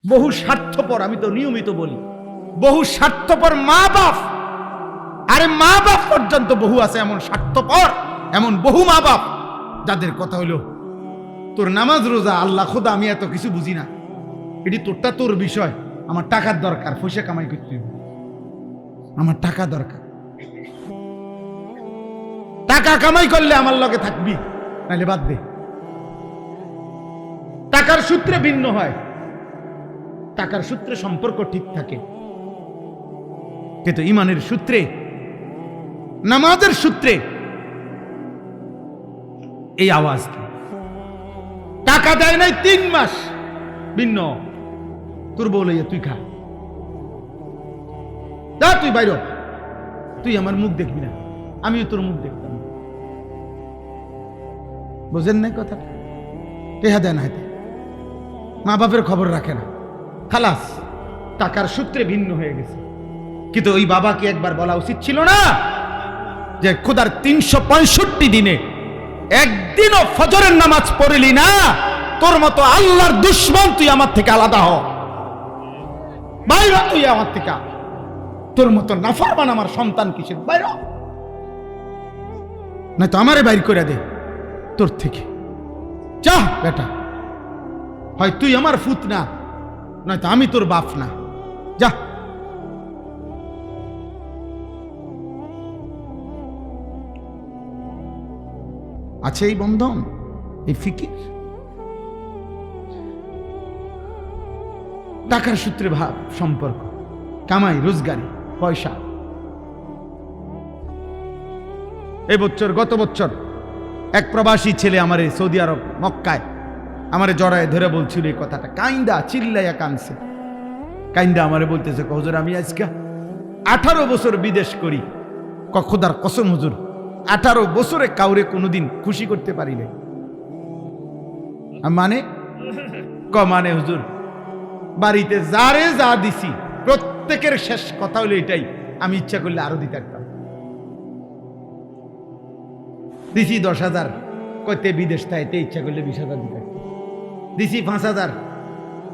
বহু স্বার্থপর, আমি তো নিয়মিত বলি, বহু স্বার্থপর মা বাপ। আরে মা বাপ পর্যন্ত বহু আছে এমন স্বার্থপর, এমন বহু মা বাপ যাদের কথা হইল তোর নামাজ রোজা আল্লাহ খোদা আমি এত কিছু বুঝি না, এটি তোরটা তোর বিষয়, আমার টাকার দরকার, পয়সা কামাই করতে হবে, আমার টাকা দরকার, টাকা কামাই করলে আমার লগে থাকবি, নাহলে বাদ দে। টাকার সূত্রে ভিন্ন হয়, টাকার সূত্রে সম্পর্ক ঠিক থাকে, কিন্তু ইমানের সূত্রে, নামাজের সূত্রে এই আওয়াজ কি? টাকা দেয় নাই 3 মাস, ভিন্ন। তোর বলে তুই খা, যা তুই বাইর, তুই আমার মুখ দেখবি না, আমিও তোর মুখ দেখতাম। বুঝেন নাই কথা? টেহা দেয় না, হাতে মা বাপের খবর রাখে না, খালাস, টাকার সূত্রে ভিন্ন হয়ে গেছে। কিন্তু ওই বাবাকে একবার বলা উচিত ছিল না যে খোদার 365 দিনে একদিনও ফজরের নামাজ পড়লি না, তোর মতো আল্লাহর দুশ্মন, তুই আমার থেকে আলাদা হ, বাইরে তুই আমার থেকে, তোর মতো নাফরমান আমার সন্তান কিসের, বাইরে না তো আমারে বাইর করে দে তোর থেকে, যা বেটা, হয় তুই আমার ফুত না, নয়তো আমি তোর বাপ না, যা। আছে এই বন্ধন, এই ফিকির, টাকার সূত্রে ভাব সম্পর্ক, কামাই রোজগারি পয়সা। এই বছর, গত বছর এক প্রবাসী ছেলে আমারে সৌদি আরব মক্কায় আমারে জড়ায় ধরে বলছিল এই কথাটা, কাইন্দা চিল্লাইয়া কানছে, কাইন্দা আমারে বলতেছে, হুজুর আমি আজকে 18 বছর বিদেশ করি, খোদার কসম হুজুর 18 বছরে কাউরে কোনোদিন খুশি করতে পারি নাই। মানে মানে হুজুর বাড়িতে যারে যা দিছি প্রত্যেকের শেষ কথা হলো এটাই, আমি ইচ্ছা করলে আরো দিতে পারতাম। দিছি 10,000, কয়তে বিদেশ থাকে ইচ্ছা করলে 20,000 দিতে পারত, দিছি 5,000,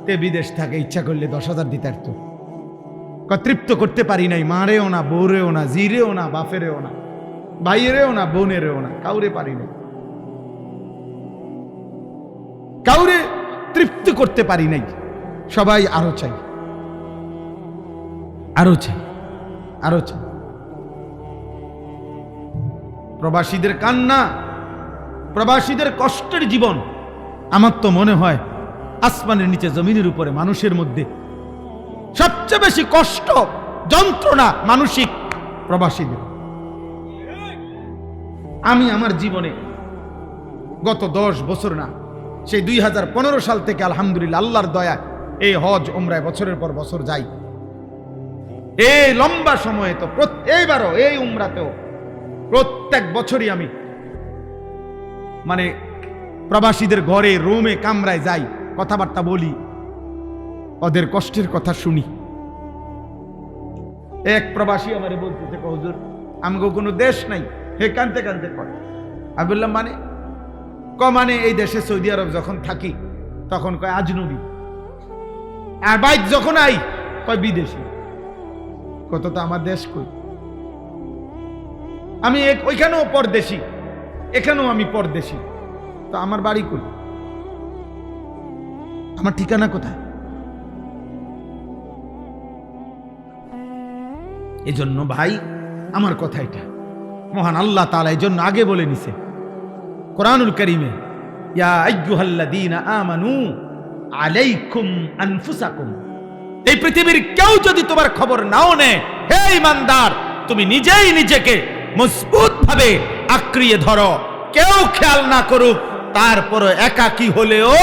তে বিদেশ থাকে ইচ্ছা করলে 10,000 দিতে পারত। তৃপ্ত করতে পারি নাই, মারেও না, বউরেও না, জিরেও না, বাপেরেও না, ভাইয়েরেও না, বোনেরেও না, কাউরে পারি নাই, কাউরে তৃপ্ত করতে পারি নাই। সবাই আরো চাই, আরো চাই, আরো চাই। প্রবাসীদের কান্না, প্রবাসীদের কষ্টের জীবন, আমার তো মনে হয় আসমানের নিচে জমিনের উপরে মানুষের মধ্যে সবচেয়ে বেশি কষ্ট যন্ত্রণা মানসিক প্রবাসীদের। আমি আমার জীবনে গত 10 বছর না, সেই 2015 সাল থেকে আলহামদুলিল্লাহ আল্লাহর দয়া এই হজ উমরায় বছরের পর বছর যাই। এই লম্বা সময়ে তো এইবারও এই উমরাতেও প্রত্যেক বছরই আমি মানে প্রবাসীদের ঘরে, রুমে, কামরায় যাই, কথাবার্তা বলি, ওদের কষ্টের কথা শুনি। এক প্রবাসী আমারে বলতেছে, হুজুর আমগো কোনো দেশ নাই, হে কানতে কানতে কর। আমি বললাম মানে? মানে এই দেশে সৌদি আরব যখন থাকি তখন কয় আজনবী, আর বাইক যখন আই কয় বিদেশি। কত তো আমার দেশ কই, আমি ওইখানেও পরদেশি, এখানেও আমি পরদেশি, তো আমার বাড়ি কই, আমার ঠিকানা কোথায়? এজন্য ভাই আমার কথা এটা, মহান আল্লাহ তাআলা এই জন্য আগে বলে নিছে কোরআনুল কারীমে, ইয়া আইয়ুহাল্লাযীনা আমানু আলাইকুম আনফুসাকুম। এই পৃথিবীর কেউ যদি তোমার খবর নাও নেয়, হে ঈমানদার, তুমি নিজেই নিজেকে মজবুত ভাবে আঁকড়িয়ে ধরো, কেউ খেয়াল না করুক, তারপরও একাকী হলেও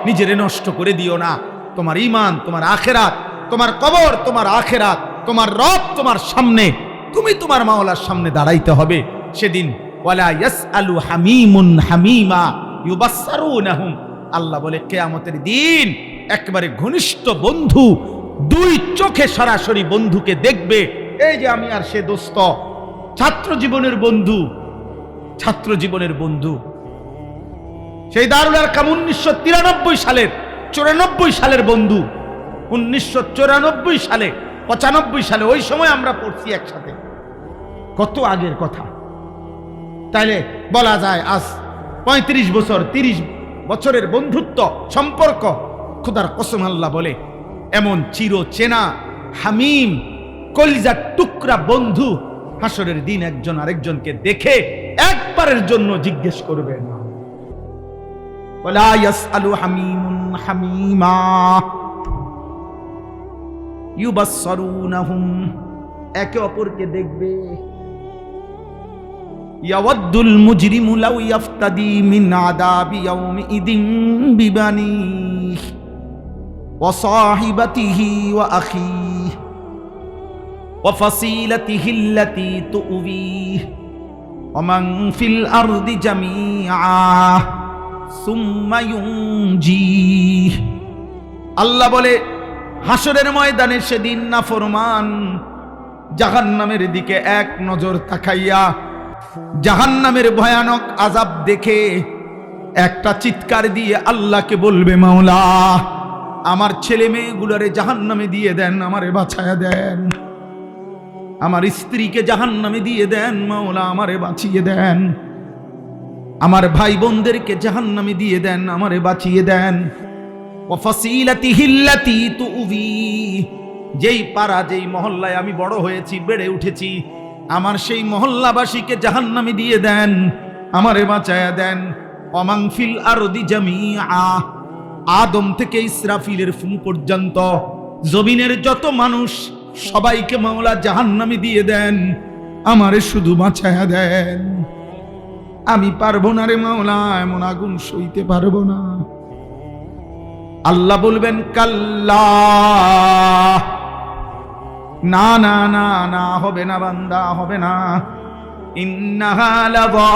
নিজেরে নষ্ট করে দিও না। তোমার ঈমান, তোমার আখিরাত, তোমার কবর, তোমার আখিরাত, তোমার রব তোমার সামনে, তুমি তোমার মাওলার সামনে দাঁড়াইতে হবে সেদিন। ওয়ালা ইয়াসআলু হামিমুন হামিমা ইউবাসসারুনাহুম, আল্লাহ বলে কিয়ামতের দিন একেবারে ঘনিষ্ঠ বন্ধু 2 চোখে সরাসরি বন্ধুকে দেখবে। এই যে আমি আর সে দোস্ত, ছাত্র জীবনের বন্ধু, ছাত্র জীবনের বন্ধু, সেই দারুল আরকাম 1993 সালের 94 সালের বন্ধু, 1994 সালে 95 সালে ওই সময় আমরা পড়ছি একসাথে, কত আগের কথা। তাইলে বলা যায় আজ 35 বছর 30 বছরের বন্ধুত্ব সম্পর্ক, খোদার কসম আল্লাহ বলে এমন চির চেনা হামিম কলিজার টুকরা বন্ধু হাসরের দিন একজন আরেকজনকে দেখে একবারের জন্য জিজ্ঞেস করবে না। ওয়ালা ইয়াসআলু হামিমুন হামিমা ইউবাসসারুনাহুম, একে অপরকে দেখবে। ইয়াওয়াদ্দুল মুজরিমু লাউ ইয়াফতাদি মিন আযাবি ইয়াউমিইদিন বিবানিহি ওয়া সাহিবাতিহি ওয়া আখিহি ওয়া ফাসিলাতিহি আল্লাতী তুউবিহি ওয়া মান ফিল আরদি জামিআ সুম্মা ইউনজিহি। আল্লাহ বলে হাসরের ময়দানে সেদিন নাফরমান জাহান্নামের দিকে এক নজর তাকাইয়া জাহান্নামের ভয়ানক আযাব দেখে একটা চিৎকার দিয়ে আল্লাহকে বলবে, মাওলা আমার ছেলে মেয়েগুলোরে জাহান্নামে দিয়ে দেন, আমারে বাঁচায়া দেন। আমার স্ত্রীকে জাহান্নামে দিয়ে দেন, মাওলা আমারে বাঁচিয়ে দেন। আমার ভাই বোনদেরকে জাহান্নামে দিয়ে দেন, আমারে বাঁচিয়ে দেন। ওয়া ফাসিলাতিহি আল্লাতী তুউবি, যেই পাড়া যেই মহল্লায় আমি বড় হয়েছি বেড়ে উঠেছি, আমার সেই মহল্লাবাসীকে জাহান্নামে দিয়ে দেন, আমারে বাঁচায়া দেন। ওয়া মান ফিল আরদি জামিআ, আদম থেকে ইসরাফিলের ফুঁ পর্যন্ত জমিনের যত মানুষ সবাইকে মাওলা জাহান্নামে দিয়ে দেন, আমারে শুধু বাঁচায়া দেন। আমি পারবো না রে মাওলা, এমন আগুন সইতে পারবো না। আল্লাহ বলবেন, কাল্লা, না না না না, হবে না বান্দা, হবে না। ইন্নাহা লাযা,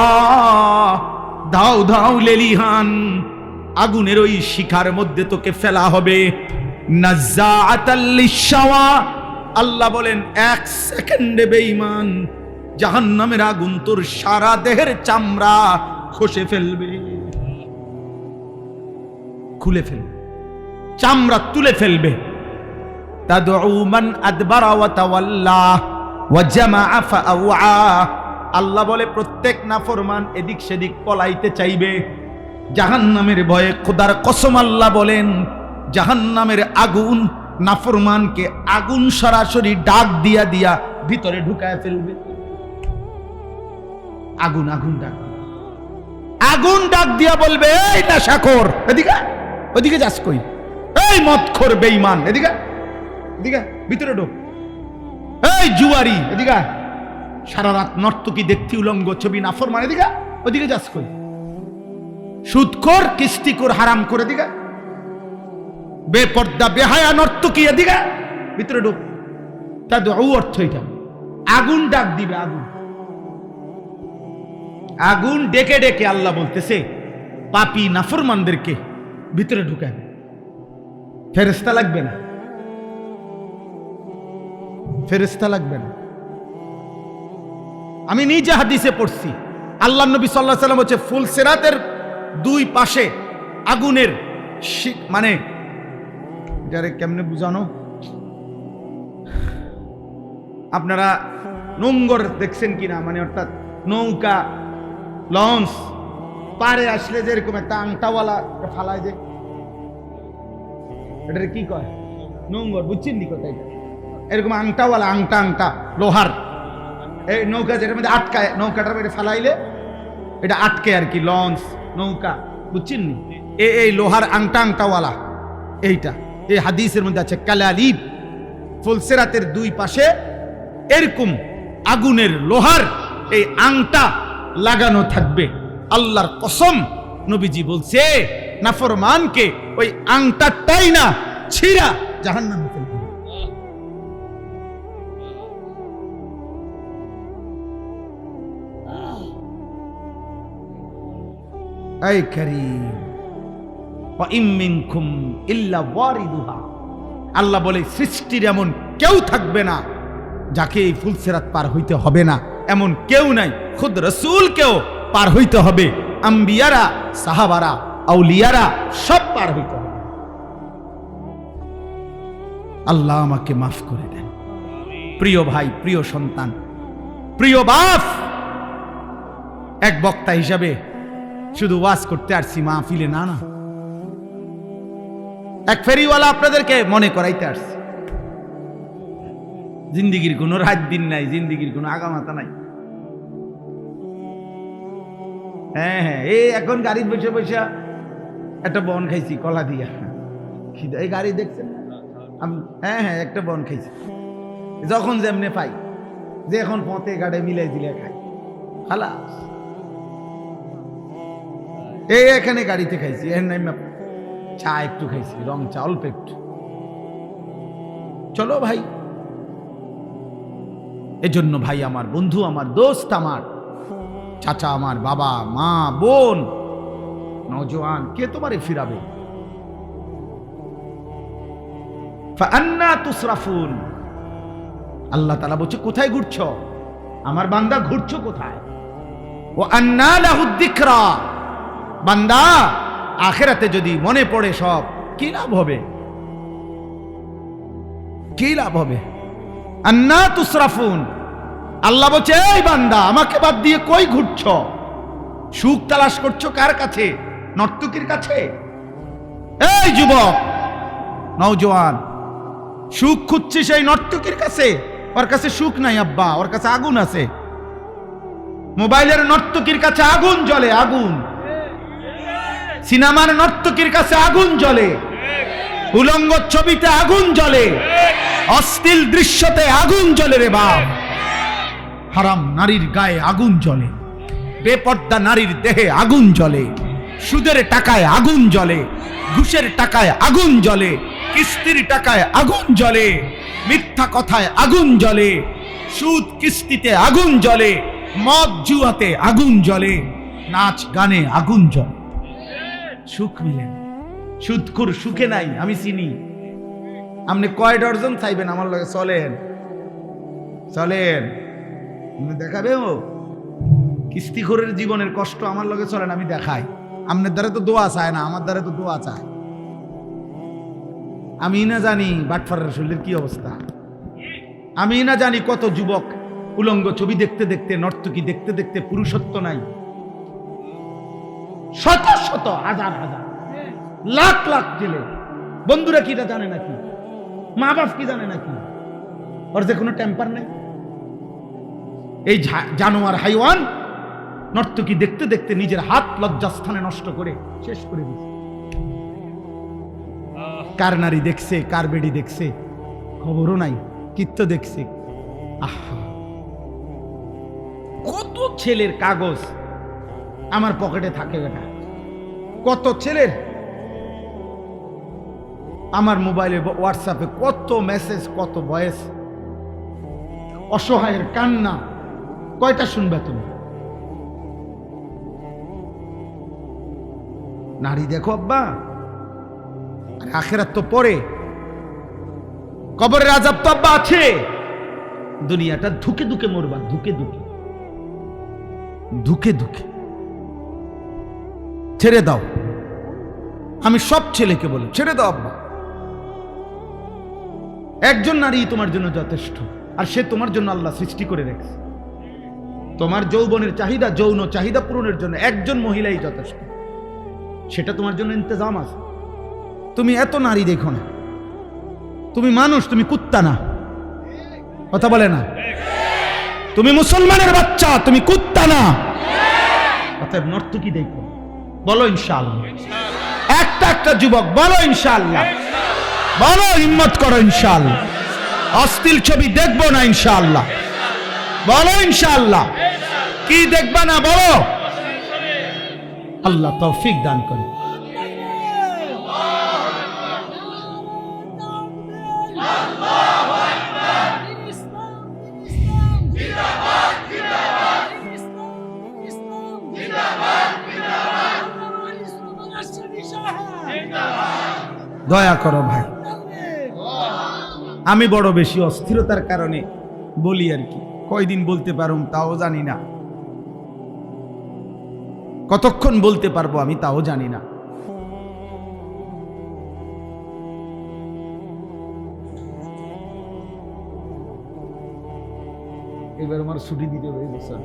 দাও দাও লেলিহান, আগুনের ওই শিখার মধ্যে তোকে ফেলা হবে। নাজ্জাআতাল লিশাওয়া, আল্লাহ বলেন 1 সেকেন্ডে বেঈমান জাহান্নামের আগুন তোর সারা দেহের চামড়া খসে ফেলবে, খুলে ফেলবে, চামড়া তুলে ফেলবে। তাদউ মান আদবারা ওয়া তাওয়াল্লা ওয়া জামাআ ফাআওয়া, আল্লাহ বলে প্রত্যেক নাফরমান এদিক সেদিক পলাইতে চাইবে জাহান্নামের ভয়ে। খোদার কসম আল্লাহ বলেন জাহান্নামের আগুন নাফরমানকে আগুন সরাসরি ডাক দিয়া দিয়া ভিতরে ঢুকায় ফেলবে। আগুন আগুন ডাক, আগুন ডাক দিয়া বলবে, এই নেশাখোর এদিকে, ওদিকে যাস কই, এই মদখোর বেঈমান এদিকে, এদিকে ভিতরে ঢোক, এই জুয়ারি এদিকে, সারা রাত নর্তকী দেখতি উলঙ্গ ছবি নাফরমান এদিকে, ওদিকে যাস কই, সুদখোর কিস্তিখোর হারাম করে দিগা, বেপর্দা বেহায়া নর্তকী এদিকে, ভিতরে ঢোক। তাদউ অর্থ এটা, আগুন ডাক দিবে। আগুন আগুন ডেকে ডেকে আল্লাহ বলতেছে পাপী নাফরমানদেরকে ভিতরে ঢুকায়। ফেরেশতা লাগবে না, ফেরেশতা লাগবে না। আমি নিজে হাদিসে পড়ছি, আল্লাহ নবী সাল্লাল্লাহু আলাইহি সাল্লাম হচ্ছে ফুলসিরাতের 2 পাশে আগুনের, মানে এটারে কেমনে বুঝানো, আপনারা নোঙ্গর দেখছেন কিনা, মানে অর্থাৎ নৌকা লঞ্চ পারে আসলে যেরকম একটা আংটাওয়ালা ফালায়, যে এটারে কি কয়, নোঙ্গর, বুঝছেন নি কথা? এটা এরকম আংটাওয়ালা, আংটা আংটা লোহার এই নৌকা যেটার মধ্যে আটকায়, নৌকাটার মধ্যে ফালাইলে এটা আটকে আর কি, লঞ্চ নৌকা, বুঝছেন নি? এই লোহার আংটা আংটাওয়ালা, এইটা এই হাদিসের মধ্যে আছে কালালিব। ফুলসিরাতের 2 পাশে এরকম আগুনের লোহার এই আংটা লাগানো থাকবে। আল্লাহর কসম নবীজি বলছে নাফরমানকে ওই আংটাটাই না ছিঁড়া জাহান্নামে ফেলবে। এই কারীম, ওয়া ইম মিনকুম ইল্লা ওয়ারিদুহা, আল্লাহ বলে সৃষ্টির এমন কেউ থাকবে না যাকে এই ফুলসিরাত পার হইতে হবে না, এমন কেউ নাই। খুদ রাসূলকেও পার হইতে হবে, আম্বিয়ারা, সাহাবারা, আউলিয়ারা সব পার হইতে হবে। আল্লাহ আমাকে মাফ করে দেন। প্রিয় ভাই, প্রিয় সন্তান, প্রিয় বাপ, এক বক্তা হিসাবে শুধু ওয়াজ করতে আসছি মাহফিলে না, এক ফেরিওয়ালা আপনাদেরকে মনে করাইতে আসছি। জিন্দিগির কোনো রাত দিন নাই, জিন্দিগির কোনো আগামাতা নাই। হ্যাঁ, এই এখন গাড়ি বসে বসে একটা বন খাইছি কলা দিয়া। এই গাড়ি দেখছেন? হ্যাঁ, একটা বন খাইছি। যখন যেমনে পাই, যে এখন পথে গাড়ে মিলাই দিলে খাই, খালাস। এই এখানে গাড়িতে খাইছি, এর নাম চা একটু খাইছি, রং চা অল্প একটু। চলো ভাই, এজন্য ভাই আমার, বন্ধু আমার, দোস্ত আমার, চাচা আমার, বাবা মা বোন, নওজোয়ান, কে তোমারে ফিরাবে? ফাআন্না তুসরাফুন। আল্লাহ তাআলা বলছে, কোথায় ঘুরছো আমার বান্দা? ঘুরছো কোথায়? ওয়া আন্না লাহু যিকরা। বান্দা আখিরাতে যদি মনে পড়ে সব, কি লাভ হবে? কি লাভ হবে? আন্না তুসরাফুন। আল্লাহ বলছে, এই বান্দা আমাকে বাদ দিয়ে কই ঘুরছো? সুখ তালাশ করছো কার কাছে? নর্তকীর কাছে? এই যুবক নওজোয়ান, সুখ খুঁজছিস এই নর্তকীর কাছে? ওর কাছে সুখ নাই আব্বা, ওর কাছে আগুন আছে। মোবাইলের নর্তকীর কাছে আগুন জ্বলে, আগুন। সিনেমার নর্তকীর কাছে আগুন জ্বলে, উলঙ্গ ছবিতে আগুন জ্বলে, অশ্লীল দৃশ্যতে আগুন জ্বলে রে বাপ। হারাম নারীর গায়ে আগুন জ্বলে, বেপর্দা নারীর দেহে আগুন জ্বলে, সুদের টাকায় আগুন জ্বলে, ঘুষের টাকায় আগুন জ্বলে, কিস্তির টাকায় আগুন জ্বলে, মিথ্যা কথায় আগুন জ্বলে, সুদ কিস্তিতে আগুন জ্বলে, মদ জুয়াতে আগুন জ্বলে, নাচ গানে আগুন জ্বলে। সুখ মিলে না, সুদখোর সুখে নাই। আমি চিনি। আপনি কয় ডজন চাইবেন আমার লগে? চলেন চলেন, দেখাবে ও কিস্তিখোরের জীবনের কষ্ট আমার লগে চলেন, আমি দেখাই। আপনার দ্বারা তো দোয়া চায় না, আমার দ্বারা তো দোয়া চায়। আমি না জানি বাটফারের শরীরের কি অবস্থা। আমি না জানি কত যুবক উলঙ্গ ছবি দেখতে দেখতে, নর্তকী দেখতে দেখতে পুরুষত্ব নাই। শত শত, হাজার হাজার, লাখ লাখ ছেলে। বন্ধুরা কি এটা জানে নাকি? মা বাপ কি জানে নাকি? ওর যে কোনো টেম্পার নেই। এই জানোয়ার হাইওয়ান নর্তকী দেখতে দেখতে নিজের হাত লজ্জাস্থানে নষ্ট করে শেষ করে দিচ্ছে। কার নারী দেখছে, কার বেডি দেখছে খবরও নাই, কিত্ত দেখছে। আহা, কত ছেলের কাগজ আমার পকেটে থাকে বেটা, কত ছেলের আমার মোবাইলে, হোয়াটসঅ্যাপে কত মেসেজ, কত ভয়েস। অসহায়ের কান্না কয়টা শুনবে তুমি? নারী দেখো আব্বা, আর আখিরাত তো পরে, কবরের আযাব তো আব্বা আছে। দুনিয়াটা ধুকে ধুকে মরবা, ধুকে ধুকে, ধুকে ধুকে। ছেড়ে দাও। আমি সব ছেলেকে বলি, ছেড়ে দাও আব্বা। একজন নারী তোমার জন্য যথেষ্ট, আর সে তোমার জন্য আল্লাহ সৃষ্টি করে রেখেছে। তোমার যৌবনের চাহিদা, যৌন চাহিদা পূরণের জন্য একজন মহিলাই যথেষ্ট। সেটা তোমার জন্য ইন্তজাম আছে। তুমি এত নারী দেখো না। তুমি মানুষ, তুমি কুত্তা না। কথা বলে না? তুমি মুসলমানের বাচ্চা, তুমি কুত্তা না। অতএব নর্তকী দেখো, বলো ইনশাআল্লাহ। একটা একটা যুবক বলো ইনশাআল্লাহ, বলো হিম্মত করো ইনশাআল্লাহ। অশ্লীল ছবি দেখবো না ইনশাআল্লাহ, বলো ইনশাআল্লাহ। কি দেখবা না বলো। আল্লাহ তৌফিক দান করে। দয়া করো ভাই, আমি বড় বেশি অস্থিরতার কারণে বলি আর কি। কয়দিন বলতে পারুম তাও জানি না, কতক্ষণ বলতে পারবো আমি তাও জানি না। এবার আমার ছুটি দিতে হবে এই বছর।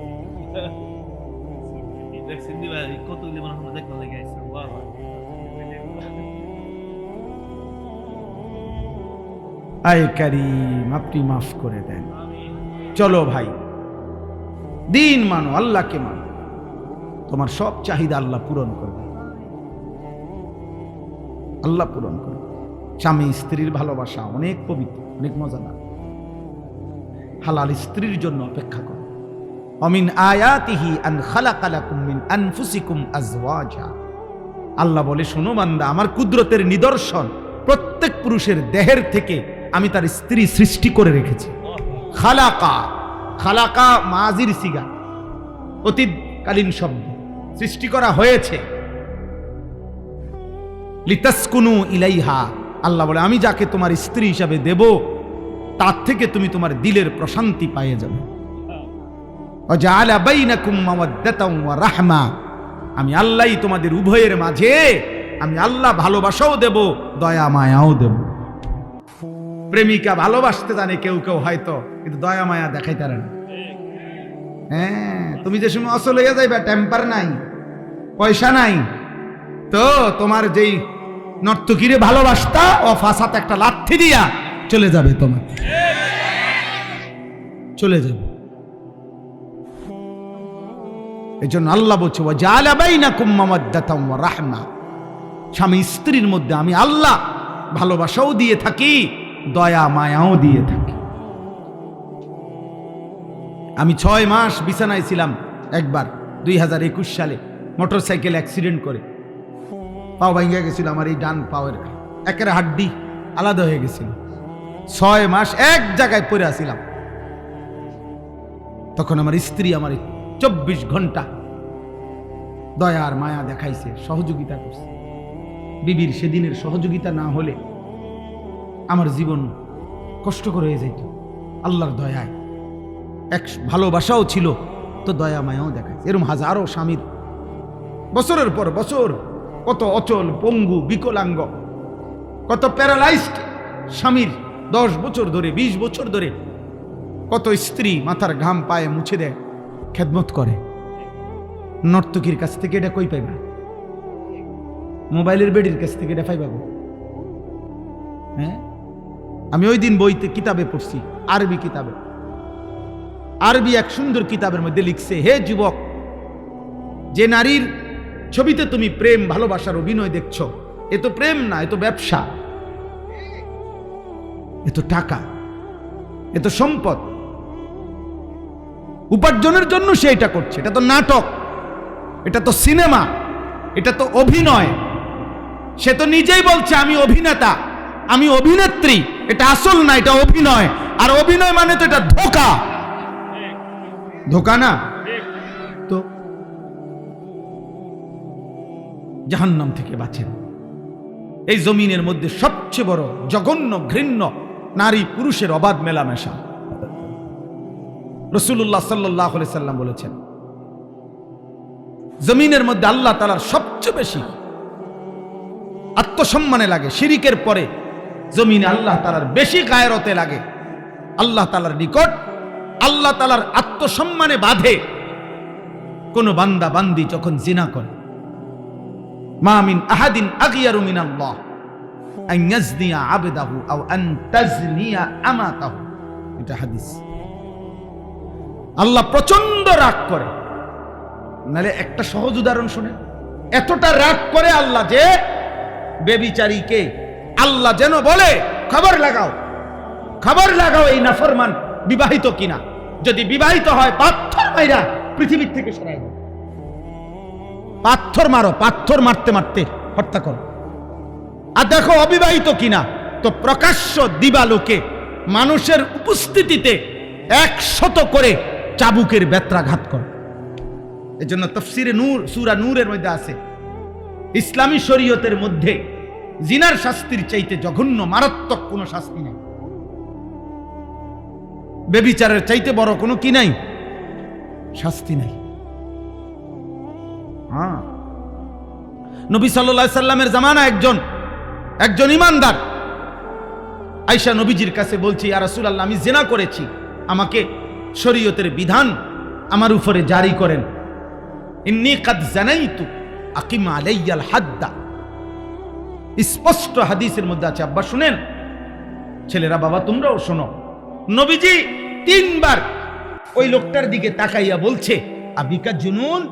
আয় কারীম, আপনি মাফ করে দেন। চলো ভাই, দিন মানো, আল্লাহকে মানো, তোমার সব চাহিদা আল্লাহ পূরণ করবে, আল্লাহ পূরণ করবে। স্বামী স্ত্রীর ভালোবাসা অনেক পবিত্র, অনেক মজাদার। হালাল স্ত্রীর জন্য অপেক্ষা করো। অমিন আয়াতিহি আন খালাকা লাকুম মিন আনফুসিকুম আজওয়াজা। আল্লাহ বলে, শোনো বান্দা, আমার কুদরতের নিদর্শন, প্রত্যেক পুরুষের দেহের থেকে আমি তার স্ত্রী সৃষ্টি করে রেখেছি। খালাকা, খালাকা মাজির সিগা, অতীতকালীন শব্দ, সৃষ্টি করা হয়েছে। লিতাসকুনু ইলাইহা, আল্লাহ বলে আমি যাকে তোমার স্ত্রী হিসাবে দেব তার থেকে তুমি তোমার দিলের প্রশান্তি পাইয়ে যাবে। ওয়াজআলা বাইনাকুম মাওয়াদ্দাতাও ওয়া রাহমা, আমি আল্লাহই তোমাদের উভয়ের মাঝে, আমি আল্লাহ ভালোবাসাও দেব, দয়া মায়াও দেব। প্রেমিকা ভালোবাসতে জানে কেউ কেউ হয়তো, কিন্তু দয়া মায়া দেখাইতে পারে না। হ্যাঁ, তুমি যে সময় অসল হইয়া যাইবা, টেম্পার নাই, পয়সা নাই, তো তোমার যেই নর্তকীরে ভালোবাসতা ও ফাঁসাতে একটা লাথি দিয়া চলে যাবে, তোমার চলে যাবে। এই জন্য আল্লাহ বলছে, ওয়াজআলা বাইনাকুম মাওয়াদ্দাতাও ওয়া রাহমা, স্বামী স্ত্রীর মধ্যে আমি আল্লাহ ভালোবাসাও দিয়ে থাকি, দয়া মায়াও দিয়ে থাকি। আমি 6 মাস বিছানায় ছিলাম একবার 2021 সালে, মোটরসাইকেল অ্যাক্সিডেন্ট করে পাও ভাঙে গেছিল আমার, এই ডান পাওয়ের একের হাড্ডি আলাদা হয়ে গেছিল। 6 মাস এক জায়গায় পড়ে আসিলাম। তখন আমার স্ত্রী আমার 24 ঘন্টা দয়া আর মায়া দেখাইছে, সহযোগিতা করছে। বিবির সেদিনের সহযোগিতা না হলে আমার জীবন কষ্টকর হয়ে যেত। আল্লাহর দয়ায় এক ভালোবাসাও ছিল, তো দয়া মায়াও দেখাইছে। এরকম হাজারো স্বামীর বছরের পর বছর, কত অচল পঙ্গু বিকলাঙ্গ, কত প্যারালাইজড স্বামীর 10 বছর ধরে 20 বছর ধরে কত স্ত্রী মাথার ঘাম পায়ে মুছে দেয়, খেদমত করে। নর্তকীর কাছ থেকে এটা কই পাইবা? মোবাইলের বেডির কাছ থেকে এটা পাইবা? হ্যাঁ, আমি ওই দিন বইতে কিতাবে পড়ছি, আরবি কিতাবে, আরবি এক সুন্দর কিতাবের মধ্যে লিখছে, হে যুবক, যে নারীর ছবিতে তুমি প্রেম ভালোবাসার অভিনয় দেখছো, এ তো প্রেম না, এ তো ব্যবসা, এ তো টাকা, এ তো সম্পদ, উপার্জনের জন্য সে এটা করছে। এটা তো নাটক, এটা তো সিনেমা, এটা তো অভিনয়। সে তো নিজেই বলছে আমি অভিনেতা, আমি অভিনেত্রী, এটা আসল না, এটা অভিনয়। আর অভিনয় মানে তো এটা ধোঁকা, ধোঁকা না? তো জাহান্নাম থেকে বাঁচেন। এই জমিনের মধ্যে সবচেয়ে বড় জঘন্য ঘৃণ্য নারী পুরুষের অবাধ মেলামেশা। রাসূলুল্লাহ সাল্লাল্লাহু আলাইহি সাল্লাম বলেছেন, জমিনের মধ্যে আল্লাহ তাআলার সবচেয়ে বেশি আত্মসম্মানে লাগে, শিরিকের পরে জমিনে আল্লাহ তাআলার বেশি গায়রতে লাগে। আল্লাহ তাআলার নিকট আল্লাহ তাআলার আত্মসম্মানে বাধে কোন বান্দা বান্দি যখন জিনা করে। মা মিন আহাদিন আগিয়ারু মিনাল্লাহ আন ইয়াজনিয়া আবদাহু আও আন তাজনিয়া আমাতাহু, এটা হাদিস। আল্লাহ প্রচন্ড রাগ করে। নালে একটা সহজ উদাহরণ শুনে, এতটা রাগ করে আল্লাহ যে বেবিচারীকে আল্লাহ যেন বলে, খবর লাগাও, খবর লাগাও এই নাফরমান বিবাহিত কিনা। যদি বিবাহিত হয় পাথর মাইরা পৃথিবীর থেকে সরাই দাও, পাথর মারো, পাথর মারতে মারতে হত্যা করো। আর দেখো অবিবাহিত কিনা, তো প্রকাশ্য দিবালোকে মানুষের উপস্থিতিতে 100 করে চাবুকের বেত্রাঘাত করো। এই জন্য তাফসিরে নূর সূরা নূরের মধ্যে আছে, ইসলামী শরীয়তের মধ্যে জিনার শাস্তির চাইতে জঘন্য মারাত্মক কোনো শাস্তি নেই। বেবিচারের চাইতে বড় কোনো কি নাই, শাস্তি নাই। হ্যাঁ, নবী সাল্লাল্লাহু আলাইহি সাল্লামের জামানা একজন ইমানদার আয়েশা নবীজির কাছে বলছি, ইয়া রাসূলুল্লাহ, আমি জিনা করেছি, আমাকে শরীয়তের বিধান আমার উপরে জারি করেন। ইন্নী কাদ জানাইতু আকিম আলাইয়াল হাদ্দা, স্পষ্ট হাদিসের মধ্যে আছে। আব্বা শুনেন, ছেলেরা বাবা তোমরাও শোনো, নবীজি 3 বার ওই লোকটার দিকে তাকাইয়া বলছে, আবিকা জুনুন,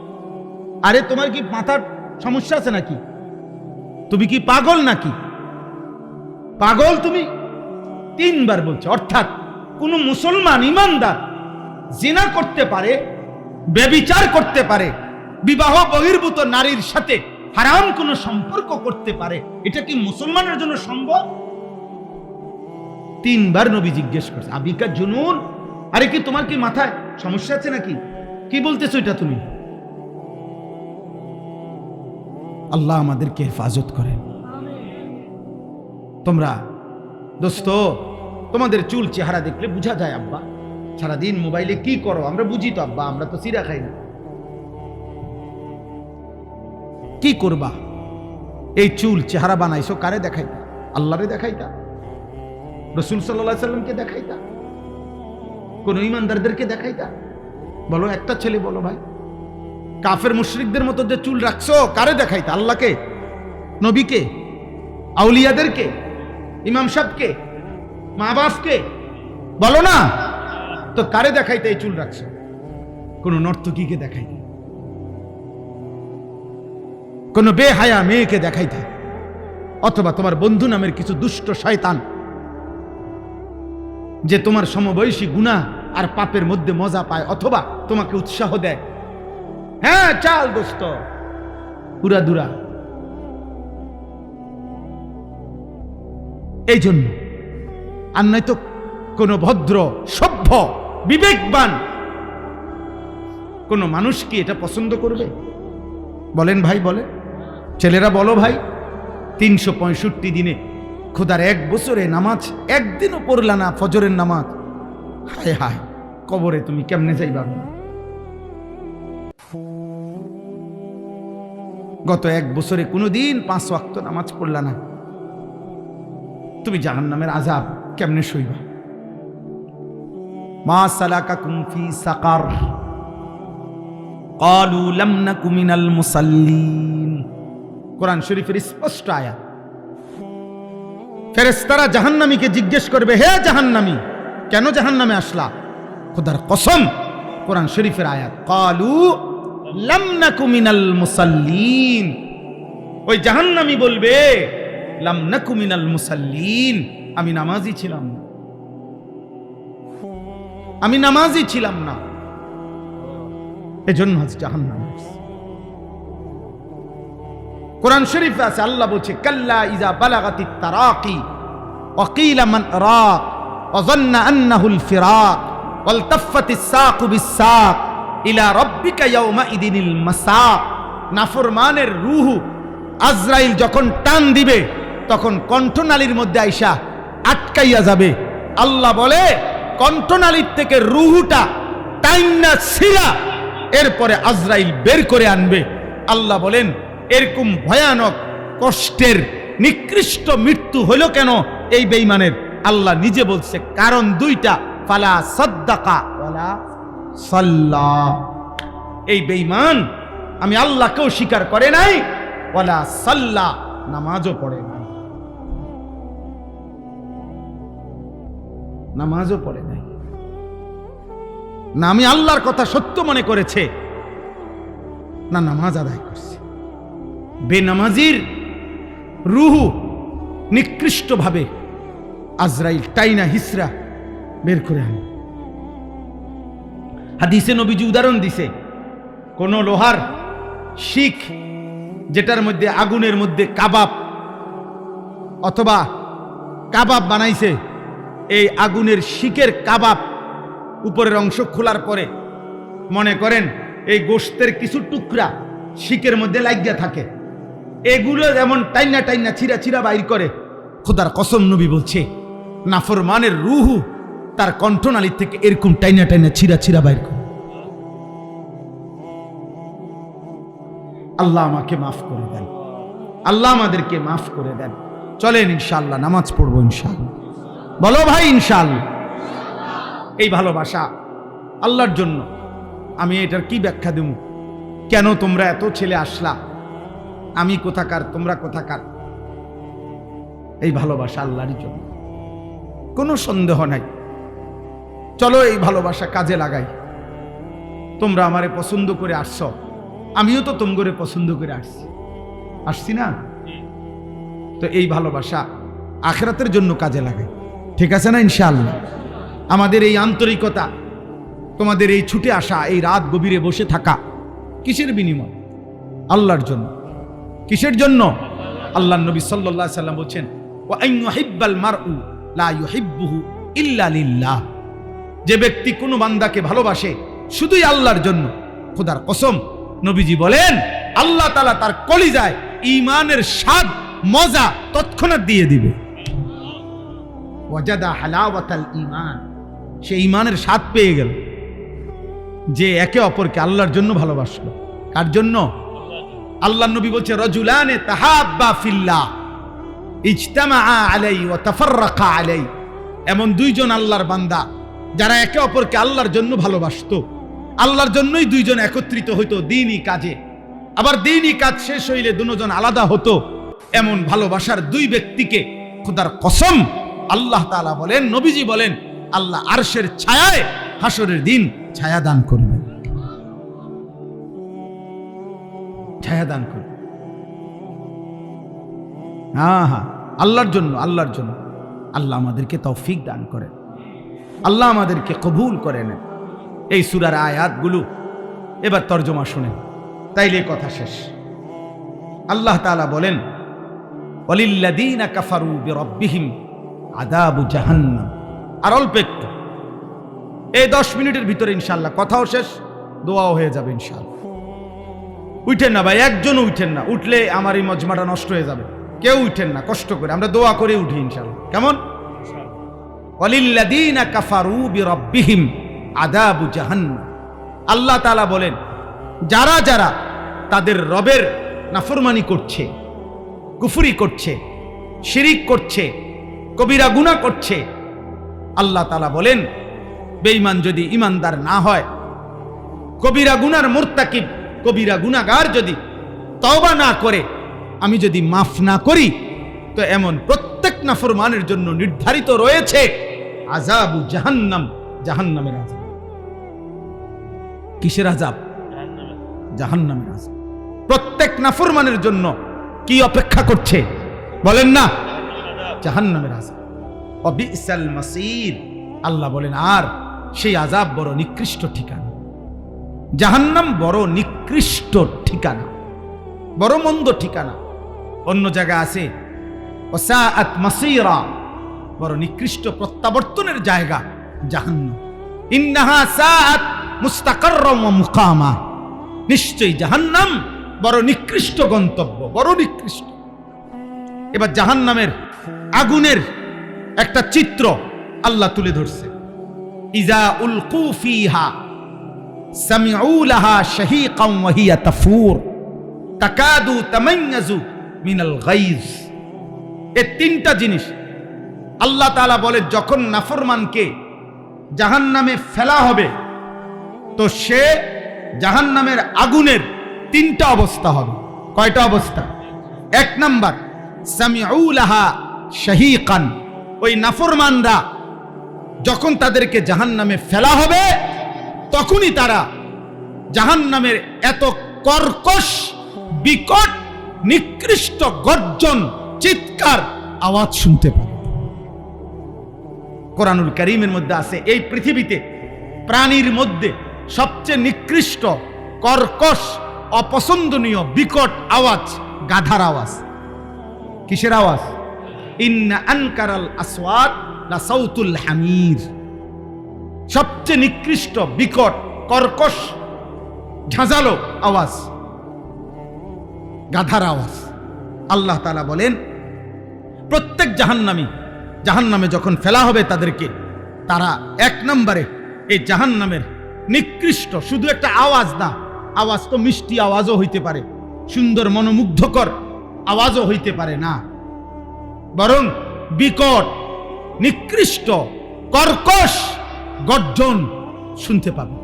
আরে তোমার কি মাথার সমস্যা আছে নাকি? তুমি কি পাগল নাকি? পাগল তুমি? 3 বার বলছে। অর্থাৎ কোন মুসলমান ইমানদার জিনা করতে পারে, ব্যভিচার করতে পারে, বিবাহ বহির্ভূত নারীর সাথে হারাম কোন সম্পর্ক করতে পারে, এটা কি মুসলমানের জন্য সম্ভব? 3 বার নবী জিজ্ঞেস করছে, আবিকা জুনুন, আরে কি তোমার কি মাথায় সমস্যা আছে নাকি? কি বলতেছো এটা তুমি? আল্লাহ আমাদেরকে হেফাজত করেন। তোমরা দোস্ত, তোমাদের চুল চেহারা দেখলে বোঝা যায় আব্বা সারাদিন মোবাইলে কি করো, আমরা বুঝি তো আব্বা, আমরা তো সিরা খাই না। কি করবা? এই চুল চেহারা বানাইছো কারে দেখাইতা? আল্লাহরে দেখাইতা? রাসূল সাল্লাল্লাহু আলাইহি সাল্লামকে দেখাইতা? কোন ইমানদারদেরকে দেখাইতা? বলো, একটা ছেলে বলো ভাই। কাফের মুশরিকদের মতো যে চুল রাখছো কারে দেখাইতা? আল্লাহকে, নবীকে, আউলিয়াদেরকে, ইমাম সাহেবকে, মা বাপকে? বলো না তো কারে দেখাইতে এই চুল রাখছো? কোন নর্তকীকে দেখাইতে? কোন বেহায়া মেয়েকে দেখাইতে? অথবা তোমার বন্ধু নামের কিছু দুষ্ট শয়তান যে তোমার সমবয়সী গুনাহ আর পাপের মধ্যে মজা পায় অথবা তোমাকে উৎসাহ দেয়? হ্যাঁ, চাল দোস্ত, পুরা দুরা। এই জন্য আর নয়তো কোন ভদ্র সভ্য বিবেকবান কোন মানুষ কি এটা পছন্দ করবে? বলেন ভাই, বলে ছেলেরা বলো ভাই। 365 দিনে খোদার 1 বছরে নামাজ একদিনও পড়লা না, ফজরের নামাজ। হায় হায়, কবরে তুমি কেমনে যাইবা? গত 1 বছরে কোনোদিন 5 ওয়াক্ত নামাজ পড়লা না, তুমি জাহান্নামের আযাব কেমনে সইবা? মা সালাকাকুম ফি সাকার ক্বালু লাম নাকু মিনাল মুসাল্লিন। কোরআন শরীফের স্পষ্ট আয়াত। ফেরেশতারা জাহান্নামীকে জিজ্ঞেস করবে, হে জাহান্নামী, কেন জাহান্নামে আসলা? খোদার কসম, কোরআন শরীফের আয়াত, ক্বালু লাম নাকু মিনাল মুসাল্লিন। ওই জাহান্নামী বলবে, লাম নাকু মিনাল মুসাল্লিন, আমি নামাজি ছিলাম না, আমি নামাজি ছিলাম না, এজন্য আজ জাহান্নামে। কোরআন শরীফে আছে, আল্লাহ বলছে, কাল্লা ইযা বালাগাতিত তারাকি ওয়া কিলা মান রাক ওয়া যান্না আন্নাহুল ফিরাক ওয়াল তাফাতিস সাকু বিস সাক ইলা রাব্বিকা ইয়াউমা ইদিনিল মাসাক। নাফরমানের রূহ আজরাইল যখন টান দিবে তখন কণ্ঠনালীর মধ্যে আইসা আটকাইয়া যাবে। আল্লাহ বলে, কণ্ঠনালীর থেকে রূহটা টাইনা ছিলা এরপরে আজরাইল বের করে আনবে। আল্লাহ বলেন, এরকম ভয়ানক কষ্টের নিকৃষ্ট মৃত্যু হলো কেন এই বেঈমানের? আল্লাহ নিজে বলছে, কারণ 2টা, ফালা সাদ্দাকা ওয়ালা সাল্লা। এই বেঈমান আমি আল্লাহকেও স্বীকার করে নাই, ওয়ালা সাল্লা, নামাজও পড়ে নাই, নামাজও পড়ে নাই। না আমি আল্লাহর কথা সত্য মনে করেছে, না নামাজ আদায় করছে। বেনামাজির রূহ নিকৃষ্ট ভাবে আজরাইল টাইনা হিসরা বের করে আনে। হাদিসে নবীজি উদাহরণ দিছে, কোন লোহার শিক যেটার মধ্যে আগুনের মধ্যে কাবাব অথবা কাবাব বানাইছে, এই আগুনের শিকের কাবাব উপরের অংশ খোলার পরে মনে করেন এই গোশতের কিছু টুকরা শিকের মধ্যে লাগিয়া থাকে, এগুলো যেমন টাইনা টাইনা ছিঁড়া ছিঁড়া বাইর করে। খোদার কসম, নবী বলছে, নাফরমানের রূহ তার কণ্ঠনালীর থেকে এরকম টাইনা টাইনা ছিঁড়া ছিঁড়া বাইর করে। আল্লাহ আমাকে মাফ করে দেন, আল্লাহ আমাদেরকে মাফ করে দেন। চলেন ইনশাআল্লাহ নামাজ পড়বো ইনশাআল্লাহ। বলো ভাই ইনশাআল্লাহ। এই ভালোবাসা আল্লাহর জন্য। আমি এটার কি ব্যাখ্যা দেব? কেন তোমরা এত ছেলে আসলা? আমি কোথাকার, তোমরা কোথাকার? এই ভালোবাসা আল্লাহর জন্য, কোনো সন্দেহ নাই। চলো এই ভালোবাসা কাজে লাগাই। তোমরা আমারে পছন্দ করে আসছ, আমিও তো তোমরে পছন্দ করে আসছি না? তো এই ভালোবাসা আখিরাতের জন্য কাজে লাগাই, ঠিক আছে না? ইনশাআল্লাহ। আমাদের এই আন্তরিকতা, তোমাদের এই ছুটে আসা, এই রাত গভীরে বসে থাকা, কিসের বিনিময়? আল্লাহর জন্য। কিসের জন্য? আল্লাহর নবী সাল্লাল্লাহু আলাইহি সাল্লাম বলেন, ওয়া আন ইউহিব্বাল মারউ লা ইউহিব্বুহু ইল্লা লিল্লাহ। যে ব্যক্তি কোনো বান্দাকে ভালোবাসে শুধুই আল্লাহর জন্য, খোদার কসম নবীজি বলেন আল্লাহ তাআলা তার কলিজায় ঈমানের স্বাদ, মজা তৎক্ষণাৎ দিয়ে দিবে। ওয়াজাদা হালাওয়াতাল ঈমান, সে ঈমানের স্বাদ পেয়ে গেল যে একে অপরকে আল্লাহর জন্য ভালোবাসলো। কার জন্য? আল্লাহর নবী বলছে, রাজুলানে তাহাব্বা ফিল্লাহ ইজতামাআ আলাইহি ওয়া তাফাররাকা আলাইহি। এমন দুইজন আল্লাহর বান্দা যারা একে অপরকে আল্লাহর জন্য ভালোবাসতো, আল্লাহর জন্যই দুইজন একত্রিত হইতো দ্বীনি কাজে, আবার দ্বীনি কাজ শেষ হইলে দুজন আলাদা হতো। এমন ভালোবাসার দুই ব্যক্তিকে খোদার কসম আল্লাহ তাআলা বলেন, নবীজি বলেন, আল্লাহ আরশের ছায়ায় হাসরের দিন ছায়া দান করবেন, ছায়া দান করবেন। হ্যাঁ, আল্লাহর জন্য, আল্লাহর জন্য। আল্লাহ আমাদেরকে তৌফিক দান করেন, আল্লাহ আমাদেরকে কবুল করে নেন। এই সূরার আয়াতগুলো এবার তর্জমা শুনেন, তাইলে কথা শেষ। আল্লাহ তাআলা বলেন, ওয়ালিল্লাযীনা কাফারু বিরাব্বিহিম আযাবু জাহান্নাম। আর অল্প একটু, এই 10 মিনিটের ভিতরে ইনশাআল্লাহ কথাও শেষ, দোয়াও হয়ে যাবে ইনশাআল্লাহ। উঠেন না ভাই, একজন উঠেন না, উঠলে আমার এই মজমাটা নষ্ট হয়ে যাবে। কেউ উঠেন না, কষ্ট করে আমরা দোয়া করে উঠি ইনশাআল্লাহ। কেমন? ওয়ালিল্লাযীনা কাফারু বিরাব্বিহিম আযাবু জাহান্নাম। আল্লাহ তাআলা বলেন, যারা যারা তাদের রবের নাফরমানি করছে, কুফরি করছে, শিরিক করছে, কবিরা গুনাহ করছে, আল্লাহ তাআলা বলেন বেঈমান যদি ঈমানদার না হয়, কবিরা গুনার মুরতাকিব, কবিরা গুনাহগার যদি তওবা না করে, আমি যদি মাফ না করি, তো এমন প্রত্যেক নাফরমানের জন্য নির্ধারিত রয়েছে আযাবু জাহান্নাম, জাহান্নামের আযাব। কিসের আযাব? জাহান্নামের আযাব। প্রত্যেক নাফরমানের জন্য কি অপেক্ষা করছে বলেন না? জাহান্নামের আযাব। ওয়া বিসাল মাসীর। আল্লাহ বলেন, আর সেই আযাব বড় নিকৃষ্ট ঠিকানা। জাহান্নাম বড় নিকৃষ্ট ঠিকানা, বড় মন্দ ঠিকানা। অন্য জায়গায় আছে ওয়াসাআত মাসীরা, বড় নিকৃষ্ট প্রত্যাবর্তনের জায়গা জাহান্নাম। ইন্নাহা সাআত মুস্তাকাররাম ওয়া মুকামা। নিশ্চয়ই জাহান্নাম বড় নিকৃষ্ট গন্তব্য, বড় নিকৃষ্ট। এবার জাহান্নামের আগুনের একটা চিত্র আল্লাহ তুলে ধরছে। ইজা উলকু ফিহা সামিউ লাহা শাহীকাম ওয়া হিয়া তাফুর তাকাদু তামাইয়াজু মিনাল গায়জ। এই তিনটা জিনিস আল্লাহ তাআলা বলে, যখন নাফরমানকে জাহান্নামে ফেলা হবে, তো সে জাহান্নামের আগুনের তিনটা অবস্থা হবে। কয়টা অবস্থা? 1 নাম্বার, সামিউ লাহা শাহীকান। ওই নাফরমানরা যখন তাদেরকে জাহান্নামে ফেলা হবে, তখনই তারা জাহান্নামের এত কর্কশ, বিকট, নিকৃষ্ট গর্জন, চিৎকার আওয়াজ শুনতে পাবে। কোরআনুল কারীমের মধ্যে আছে, এই পৃথিবীতে প্রাণীর মধ্যে সবচেয়ে নিকৃষ্ট, কর্কশ, অপছন্দনীয়, বিকট আওয়াজ গাধার আওয়াজ। কিসের আওয়াজ? ইন্না আনকারাল আসওয়াত লা সাউতুল হামির। সবচেয়ে নিকৃষ্ট, বিকট, কর্কশ, ঝাঁঝালো আওয়াজ গাধার আওয়াজ। আল্লাহ তাআলা বলেন, প্রত্যেক জাহান্নামী, জাহান্নামে যখন ফেলা হবে তাদেরকে, তারা 1 নম্বরে এই জাহান্নামের নিকৃষ্ট, শুধু একটা আওয়াজ না, আওয়াজ তো মিষ্টি আওয়াজও হইতে পারে, সুন্দর মনোমুগ্ধকর আওয়াজও হইতে পারে না, বরং বিকট, নিকৃষ্ট, কর্কশ গর্জন, শুনতে পাবে।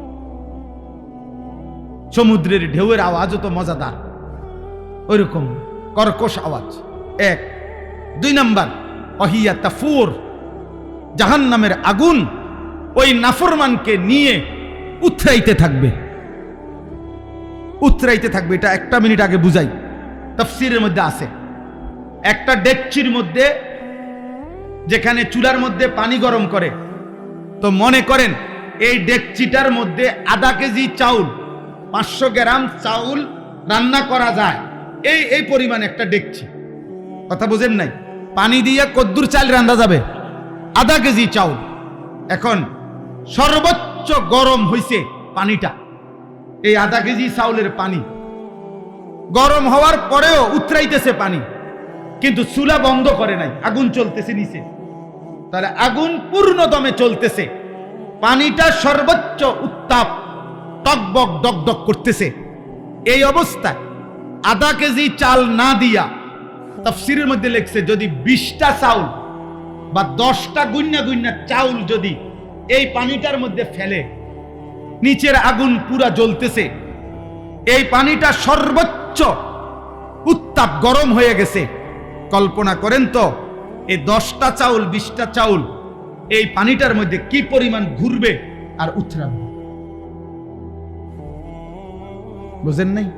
সমুদ্রের ঢেউয়ের আওয়াজও তো মজাদার, ওইরকম কর্কশ আওয়াজ। এক। 2 নাম্বার, অহিয়া তাফুর, জাহান্নামের আগুন ওই নাফরমানকে নিয়ে উথরাইতে থাকবে, উথরাইতে থাকবে। এটা 1 মিনিট আগে বুঝাই, তাফসীরের মধ্যে আছে। একটা ডেকচির মধ্যে, যেখানে চুলার মধ্যে পানি গরম করে, তো মনে করেন এই ডেকচিটার মধ্যে আধা কেজি চাউল, 500 গ্রাম চাউল রান্না করা যায়, এই পরিমাণ একটা ডেকচি। কথা বুঝেন নাই? পানি দিয়ে কদ্দুর চাল রান্না যাবে, আধা কেজি চাউল। এখন সর্বোচ্চ গরম হইছে পানিটা, এই আধা কেজি চাউলের পানি গরম হওয়ার পরেও উতরাইতেছে পানি, কিন্তু চুলা বন্ধ করে নাই, আগুন চলতেছে নিচে। তাহলে আগুন পূর্ণ দমে চলতেছে, পানিটা সর্বোচ্চ উত্তাপ, টকবক ডকডক করতেছে। এই অবস্থায় আধা কেজি চাল না দিয়া, তাফসীরের মধ্যে লেখছে, যদি 20টা চাউল বা 10টা গুইন্না গুইন্না চাউল যদি এই পানিটার মধ্যে ফেলে, নিচের আগুন পুরা জ্বলতেছে, এই পানিটা সর্বোচ্চ উত্তাপ গরম হয়ে গেছে। কল্পনা করেন তো, এই 10টা চাউল 20টা চাউল এই পানিটার মধ্যে কি পরিমাণ ঘুরবে আর উথরাবে। বুঝেন নাই?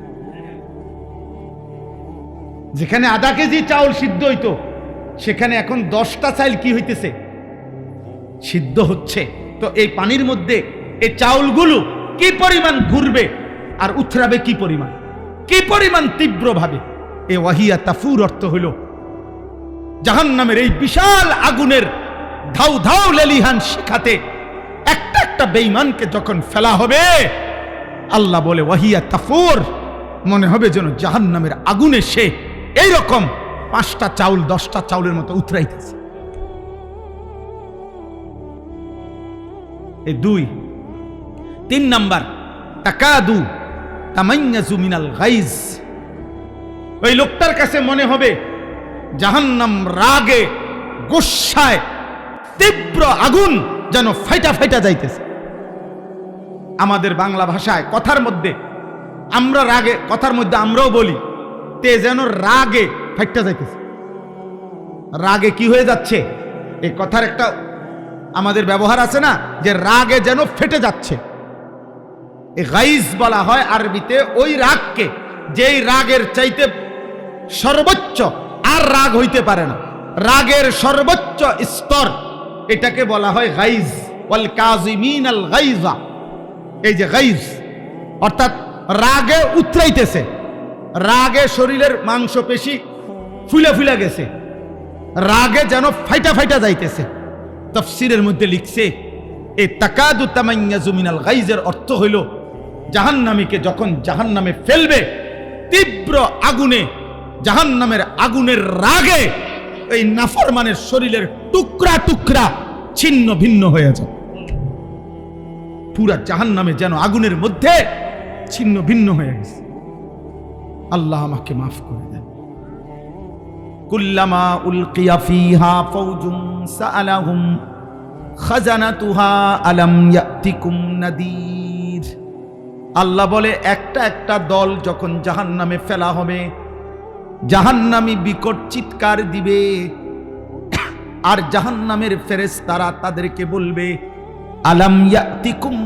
যেখানে আধা কেজি চাউল সিদ্ধ হইতো, সেখানে এখন 10টা চাল কি হইতেছে? সিদ্ধ হচ্ছে। তো এই পানির মধ্যে এই চাউলগুলো কি পরিমাণ ঘুরবে আর উথরাবে কি পরিমাণ, কি পরিমাণ তীব্রভাবে। এই ওয়াহিয়া তাফুর অর্থ হইল জাহান্নামের এই বিশাল আগুনের ধাউ ধাউ লেলিহান শিখাতে একটা একটা বেঈমানকে যখন ফেলা হবে, আল্লাহ বলে ওয়াহিয়া তাফুর, মনে হবে যেন জাহান্নামের আগুনে সে এইরকম 5টা চাউল 10টা চাউলের মতো উতরাইতেছে। এই 2। 3 নাম্বার, তাকাদু তামাইয়াজু মিনাল গাইজ, ওই লোকটার কাছে মনে হবে জাহান্নাম রাগে গোসায় তীব্র আগুন যেন ফাইটা ফাইটা যাইতেছে। আমাদের বাংলা ভাষায় কথার মধ্যে আমরা রাগে, কথার মধ্যে আমরাও বলি, তে যেন রাগে ফাইটা যাইতেছে। রাগে কি হয়ে যাচ্ছে, এই কথার একটা আমাদের ব্যবহার আছে না, যে রাগে যেন ফেটে যাচ্ছে। এই গাইজ বলা হয় আরবিতে ওই রাগকে, যেই রাগের চাইতে সর্বোচ্চ আর রাগ হইতে পারে না, রাগের সর্বোচ্চ স্তর, এটাকে বলা হয় গাইজ। ওয়াল কাযিমিনাল গাইজা, এই যে গাইজ অর্থাৎ রাগে উতরাইতেছে, রাগে শরীরের মাংসপেশি ফুলে ফুলে গেছে, রাগে যেন ফাইটা ফাইটা যাইতেছে। তাফসীরের মধ্যে লিখছে, এই তাকাদু তামাইয়াজু মিনাল গাইজের অর্থ হইল জাহান্নামীকে যখন জাহান্নামে ফেলবে, তীব্র আগুনে, জাহান্নামের আগুনের রাগে এই নাফরমানের শরীরের টুকরা টুকরা ছিন্ন ভিন্ন হয়ে যায়। পুরা জাহান্নামে যেন আগুনের মধ্যে ছিন্ন ভিন্ন হয়ে গেছে। আল্লাহ আমাকে মাফ করে দেন। কুল্লামা উলকিয়া ফিহা ফাওজুন সাআলাহুম খাজানাতুহা আলাম ইয়াতিকুম নাদির। আল্লাহ বলে, একটা একটা দল যখন জাহান্নামে ফেলা হবে, জাহান্নামী বিকট চিৎকার দিবে, আর জাহান্নামের ফেরেশতারা তাদেরকে বলবে, আলাম ইয়াতিকুম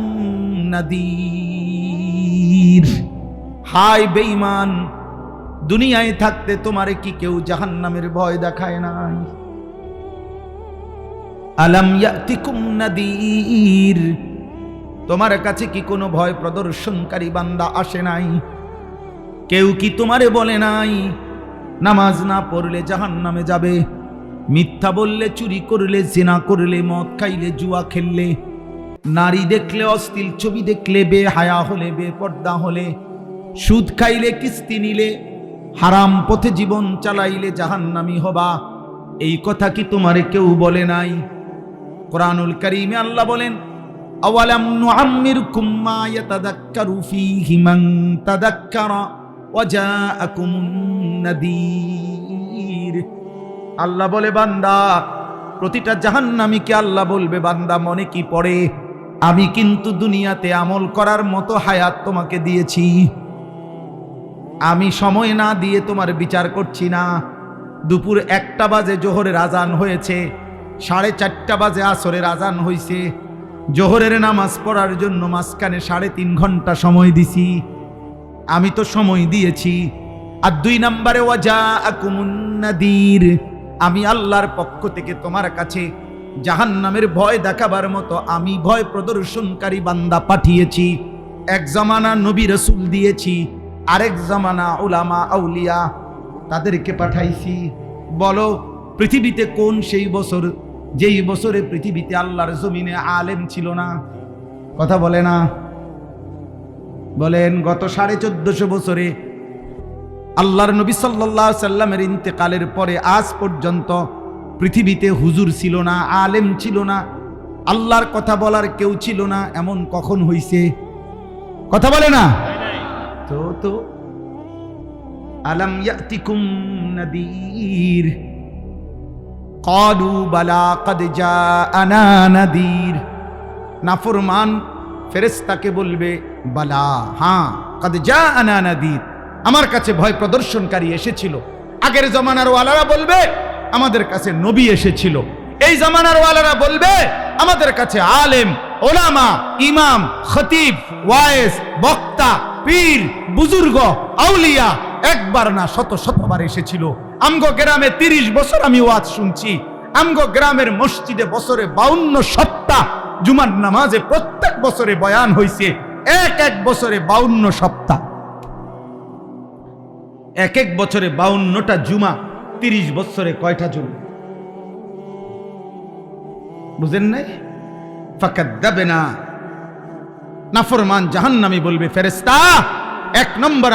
নাদির, হায় বেঈমান, দুনিয়ায় থাকতে তোমারে কি কেউ জাহান্নামের ভয় দেখায় নাই? আলাম ইয়াতিকুম নাদির, তোমার কাছে কি কোনো ভয় প্রদর্শনকারী বান্দা আসে নাই? কেউ কি তোমারে বলে নাই নামাজ না পড়লে জাহান্নামে যাবে, মিথ্যা বললে, চুরি করলে, জিনা করলে, মদ খাইলে, জুয়া খেললে, নারী দেখলে, অশ্লীল ছবি দেখলে, বেহায়া হলে, বেপর্দা হলে, সুদ খাইলে, কিস্তি নিলে, হারাম পথে জীবন চালাইলে জাহান্নামী হবা, এই কথা কি তোমারে কেউ বলে নাই? কোরআনুল কারীমে আল্লাহ বলেন, আওয়ালাম নুআম্মিরকুম মা ইয়াতাযাক্কারু ফীহি মান তাযাক্কারা ওয়া জাআকুমুন নাদীর। আল্লাহ বলে, বান্দা, প্রতিটা জাহান্নামীকে আল্লাহ বলবে, বান্দা মনে কি পড়ে? আমি কিন্তু দুনিয়াতে আমল করার মতো হায়াত তোমাকে দিয়েছি। আমি সময় না দিয়ে তোমার বিচার করছি না। দুপুর 1টা বাজে জোহরের আজান হয়েছে, 4:30 বাজে আসরের আজান হয়েছে। জোহরের নামাজ পড়ার জন্য মাঝখানে 3.5 ঘন্টা সময় দিছি, আমি তো সময় দিয়েছি। আর 2 নম্বরে ওয়াজাআকুমুন নাদির, আমি আল্লাহর পক্ষ থেকে তোমার কাছে জাহান্নামের ভয় দেখাবার মতো আমি ভয় প্রদর্শনকারী বান্দা পাঠিয়েছি। এক জামানা নবী রাসূল দিয়েছি, আরেক জামানা উলামা আউলিয়া তাদেরকে পাঠাইছি। বলো পৃথিবীতে কোন সেই বছর যেই বছরে পৃথিবীতে আল্লাহর জমিনে আলেম ছিল না? কথা বলে না, বলেন। গত 1450 বছরে আল্লাহর নবী সাল্লাল্লাহু আলাইহি সাল্লামের ইন্তেকালের পরে আজ পর্যন্ত পৃথিবীতে হুজুর ছিল না, আলেম ছিল না, আল্লাহর কথা বলার কেউ ছিল না, এমন কখন হইছে? কথা বলে না। তো আলাম ইয়াতিকুম নাদির ক্বালু বালা ক্বাদ জাআনা নাদির। নাফরমান ফেরেশতাকে বলবে বালা, হ্যাঁ, ক্বাদ জাআনা নাদির, আমার কাছে ভয় প্রদর্শনকারী এসেছিল। আগের জামানার ওয়ালারা বলবে আমাদের কাছে নবী এসেছিল। এই জামানার ওয়ালারা বলবে আমাদের কাছে আলেম, ওলামা, ইমাম, খতিব, ওয়াইজ, বক্তা, পীর, বুজুর্গ, আউলিয়া একবার না শতবার এসেছিল। আমগো গ্রামে 30 বছর আমি ওয়াজ শুনছি। আমগো গ্রামের মসজিদে বছরে 52 সপ্তাহ জুমার নামাজে প্রত্যেক বছরে বয়ান হইছে। এক বছরে 52 সপ্তাহ, এক বছরে 52টা জুমা, 30 বছরে কয়টা জুমা? বুঝেন নাই? ফাকাদ্দাবনা, নাফরমান জাহান্নামী বলবে ফেরেশতা 1 নম্বর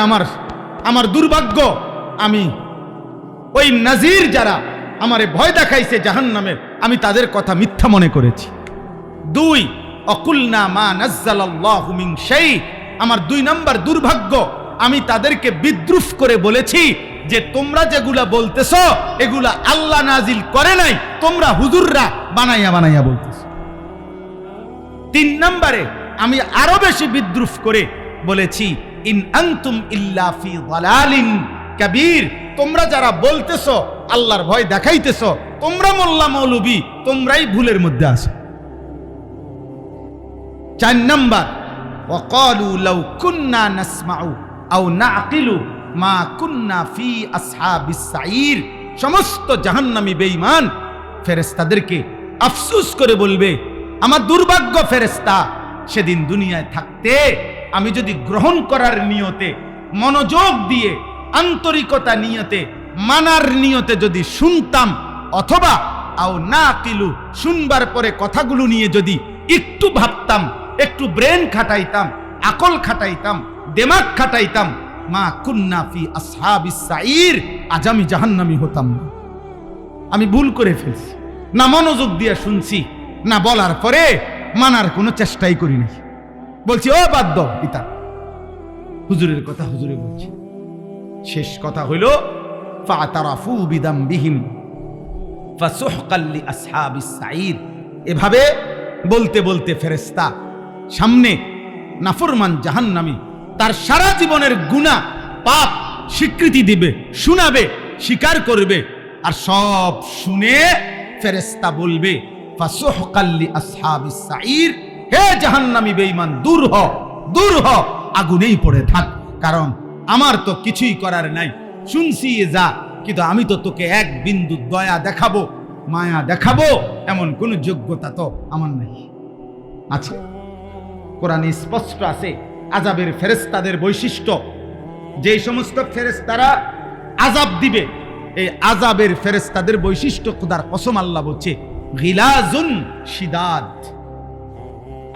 আমার দুর্ভাগ্য, আমি ওই নাজির যারা আমারে ভয় দেখাইছে জাহান্নামের, আমি তাদের কথা মিথ্যা মনে করেছি। 2 অকুলনা মা নাজ্জালাল্লাহু মিন শাই, আমার 2 নম্বর দুর্ভাগ্য, আমি তাদেরকে বিদ্রুপ করে বলেছি যে তোমরা যেগুলা বলতেছো এগুলা আল্লাহ নাজিল করে নাই, তোমরা হুজুররা বানাইয়া বলতেছো। 3 নম্বরে আমি আরো বেশি বিদ্রুপ করে বলেছি ইন আনতুম ইল্লা ফি দালালিন কাবীর, তোমরা যারা বলতেছো আল্লাহর ভয় দেখাইতেছো, তোমরা মোল্লা মৌলবী, তোমরাই ভুলের মধ্যে আছো। 4 নম্বর ওয়াকালু লাউ কুন্না নাসমাউ আও নাআকিলু মা কুন্না ফি আসহাবিস সাঈর, সমস্ত জাহান্নামী বেঈমান ফেরেশতাদেরকে আফসোস করে বলবে আমার দুর্ভাগ্য ফেরেশতা, সেদিন দুনিয়ায় থাকতে আমি যদি গ্রহণ করার নিয়তে, মনোযোগ দিয়ে, আন্তরিকতা নিয়তে, মানার নিয়তে যদি শুনতাম, অথবা আও নাআকিলু, শুনবার পরে কথাগুলো নিয়ে যদি একটু ভাবতাম, একটু ব্রেন খাটাইতাম, আকল খাটাইতাম, দিমাগ খাটাইতাম, মা কুন্না ফি আসহাবিস সাঈর, আজ আমি জাহান্নামী হতাম না। আমি ভুল করে ফেলছি, না মনোযোগ দিয়ে শুনছি, না বলার পরে মানার কোনো চেষ্টাই করি নাই। বলছি ও বাদ দাও পিতা, হুজুরের কথা হুজুরে বলছি। শেষ কথা হইল ফাতারাফু বিদামবিহিম ফাসুহকাল লিআসহাবিস সাঈর। এভাবে বলতে বলতে ফেরেশতা সামনে নাফরমান জাহান্নামী তার সারা জীবনের গুনাহ পাপ স্বীকৃতি দিবে, শোনাবে, স্বীকার করবে, আর সব শুনে ফেরেশতা বলবে ফাসুহকাল লিআসহাবিস সাঈর, হে জাহান্নামী বেঈমান, দূর হ, দূর হ, আগুনেই পড়ে থাক, কারণ আমার তো কিছুই করার নাই। শুনছি যা, কিন্তু আমি তো তোকে 1 বিন্দু দয়া দেখাবো, মায়া দেখাবো, এমন কোন যোগ্যতা তো আমার নাই। আছে, কোরআনে স্পষ্ট আছে আযাবের ফেরেশতাদের বৈশিষ্ট্য। যে সমস্ত ফেরেশতারা আযাব দিবে, এই আযাবের ফেরেশতাদের বৈশিষ্ট্য খোদার কসম আল্লাহ বলছে গিলাজুন শিদাদ।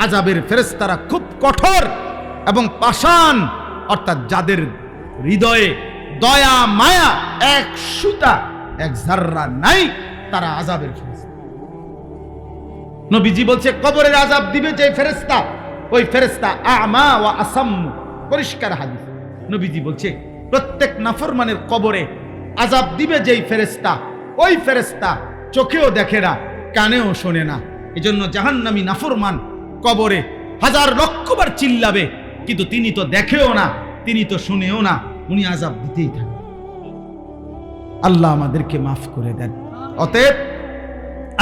আযাবের ফেরেশতারা খুব কঠোর এবং পাষাণ, অর্থাৎ যাদের হৃদয়ে দয়া মায়া 1 সুতা 1 জাররা নাই, তারা আযাবের ফেরেশতা। নবীজি বলছে কবরের আযাব দিবে যে ফেরেশতা, ওই ফেরেশতা আমা ওয়া আসাম্মু, পরিষ্কার হাদিস। নবীজি বলছে প্রত্যেক নাফরমানের কবরে আযাব দিবে যেই ফেরেশতা, ওই ফেরেশতা চোখেও দেখে না, কানেও শোনে না। এজন্য জাহান্নামী নাফরমান কবরে হাজার লক্ষবার চিল্লাবে, কিন্তু তিনি তো দেখেও না, তিনি তো শুনেও না, উনি আযাব দিতেই থাকেন। আল্লাহ আমাদেরকে মাফ করে দেন। অতএব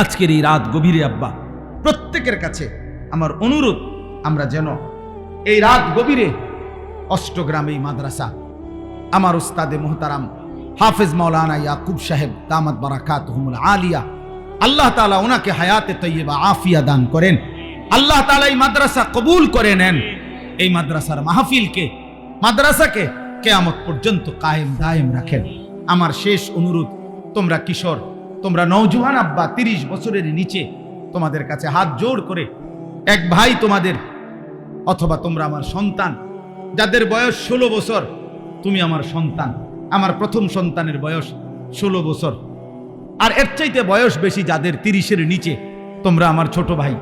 আজকের এই রাত গভীরে আব্বা প্রত্যেকের কাছে আমার অনুরোধ, আমরা যেন এই রাত গভীরে অষ্টগ্রাম এই মাদ্রাসা, আমার উস্তাদে মুহতারাম হাফেজ মাওলানা ইয়াকুব সাহেব দামাত বারাকাতুহুমুল আলিয়া, আল্লাহ তাআলা ওনাকে হায়াতে তৈয়বা আফিয়া দান করেন। আল্লাহ তাআলা এই মাদ্রাসা কবুল করে নেন। এই মাদ্রাসার মাহফিলকে, মাদ্রাসাকে কিয়ামত পর্যন্ত কায়েম দায়েম রাখেন। আমার শেষ অনুরোধ, তোমরা কিশোর, তোমরা নওজোয়ান আব্বা, 30 বছরের নিচে, তোমাদের কাছে হাত জোড় করে এক ভাই তোমাদের, অথবা তোমরা আমার সন্তান, যাদের বয়স 16 বছর, তুমি আমার সন্তান। আমার প্রথম সন্তানের বয়স 16 বছর, আর এর চাইতে বয়স বেশি যাদের 30-এর নিচে, তোমরা আমার ছোট ভাই।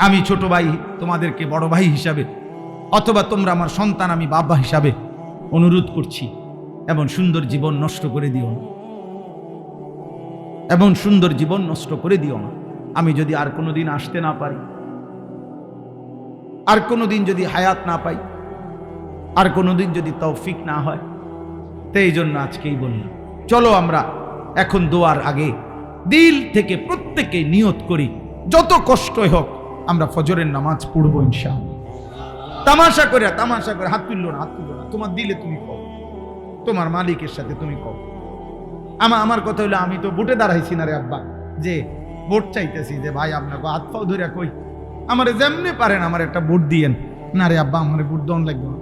আমি ছোট ভাই তোমাদেরকে বড় ভাই হিসাবে, অথবা তোমরা আমার সন্তান, আমি বাবা হিসাবে অনুরোধ করছি, এমন সুন্দর জীবন নষ্ট করে দিও না, এমন সুন্দর জীবন নষ্ট করে দিও না। আমি যদি আর কোনোদিন আসতে না পারি, আর কোনোদিন যদি হায়াত না পাই, আর কোনোদিন যদি তৌফিক না হয়, তো এই জন্য আজকেই বললাম, চলো আমরা এখন দোয়ার আগে দিল থেকে প্রত্যেকে নিয়ত করি, যত কষ্টই হোক আমরা ফজরের নামাজ পড়বো ইনশাআল্লাহ। তামাশা করে হাত তুললো না, তোমার দিলে তুমি কও, তোমার মালিকের সাথে তুমি কও। আমার কথা হইলো, আমি তো ভোটে দাঁড়াইছি না রে আব্বা, যে ভোট চাইতেছি, যে ভাই আপনাকে হাত পাও ধরে কই, আমারে যেমনি পারেন আমার একটা ভোট দিয়েন। না রে আব্বা, আমার ভোট দন লাগবে না,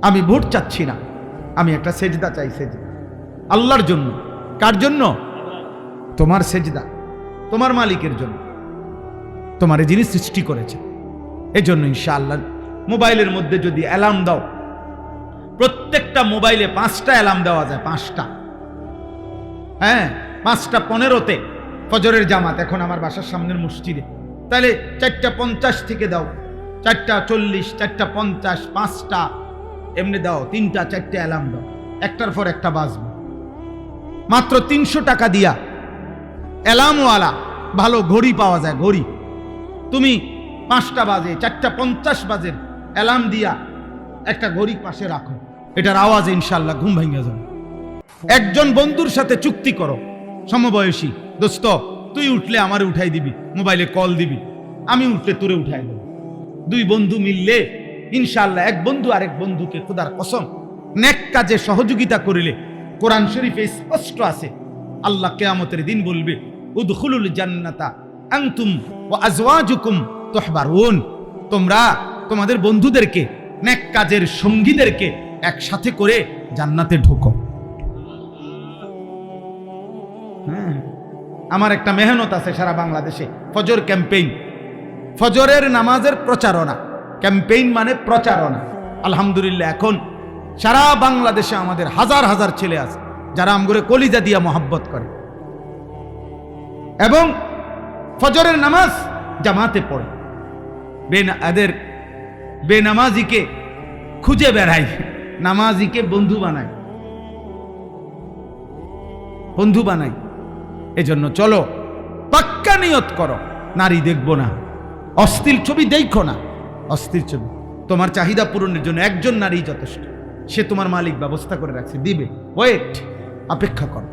আমি ভোট চাচ্ছি না, আমি একটা সেজদা চাই, সেজদা আল্লাহর জন্য। কার জন্য? তোমার সেজদা তোমার মালিকের জন্য, তোমার যিনি সৃষ্টি করেছে। এই জন্য ইনশাআল্লাহ মোবাইলের মধ্যে যদি অ্যালার্ম দাও, প্রত্যেকটা মোবাইলে 5টা অ্যালার্ম দেওয়া যায়, 5টা, হ্যাঁ 5:15 ফজরের জামাত এখন আমার বাসার সামনের মসজিদে, তাহলে 4:50 থেকে দাও, 4:40, 4:50, 5টা এমনি দাও, 3টা 4টে অ্যালার্ম দাও, একটার পর একটা বাজবে। মাত্র 300 টাকা দিয়া অ্যালার্মওয়ালা ভালো ঘড়ি পাওয়া যায়, ঘড়ি। তুমি 5টা বাজে, 4:50 বাজে অ্যালার্ম দিয়া একটা ঘড়ি পাশে রাখো, এটার আওয়াজে ইনশাআল্লাহ ঘুম ভেঙে যাবে। একজন বন্ধুর সাথে চুক্তি করো, সমবয়সী, দোস্ত তুই উঠলে আমারে উঠাই দিবি, মোবাইলে কল দিবি, আমি উঠলে তোরে উঠাই দেব। 2 বন্ধু মিললে ইনশাআল্লাহ, এক বন্ধু আরেক বন্ধুকে খোদার কসম নেক কাজে সহযোগিতা করিলে, কোরআন শরীফে স্পষ্ট আছে, আল্লাহ কিয়ামতের দিন বলবে, উদখুলুল জান্নাতা আনতুম ওয়া আজওয়াজুকুম তুহবারুন, তোমরা তোমাদের বন্ধুদেরকে, নেক কাজের সঙ্গীদেরকে একসাথে করে জান্নাতে ঢোকো। আমার একটা মেহনত আছে সারা বাংলাদেশে, ফজর ক্যাম্পেইন, ফজরের নামাজের প্রচারণা। ক্যাম্পেইন মানে প্রচারণা। আলহামদুলিল্লাহ এখন সারা বাংলাদেশে আমাদের হাজার হাজার ছেলে আছে যারা আমগরে কলিজা দিয়া মোহাব্বত করে এবং ফজরের নামাজ জামাতে পড়ে। বেনামাজিকে খুঁজে বেড়ায়, নামাজিকে বন্ধু বানায়, বন্ধু বানায়। এজন্য চলো পাক্কা নিয়ত করো, নারী দেখবো না, অস্থির ছবি দেখো না, অস্থির ছবি। তোমার চাহিদা পূরণের জন্য একজন নারী যথেষ্ট, সে তোমার মালিক ব্যবস্থা করে রাখছে, দিবে। ওয়েট, অপেক্ষা করো,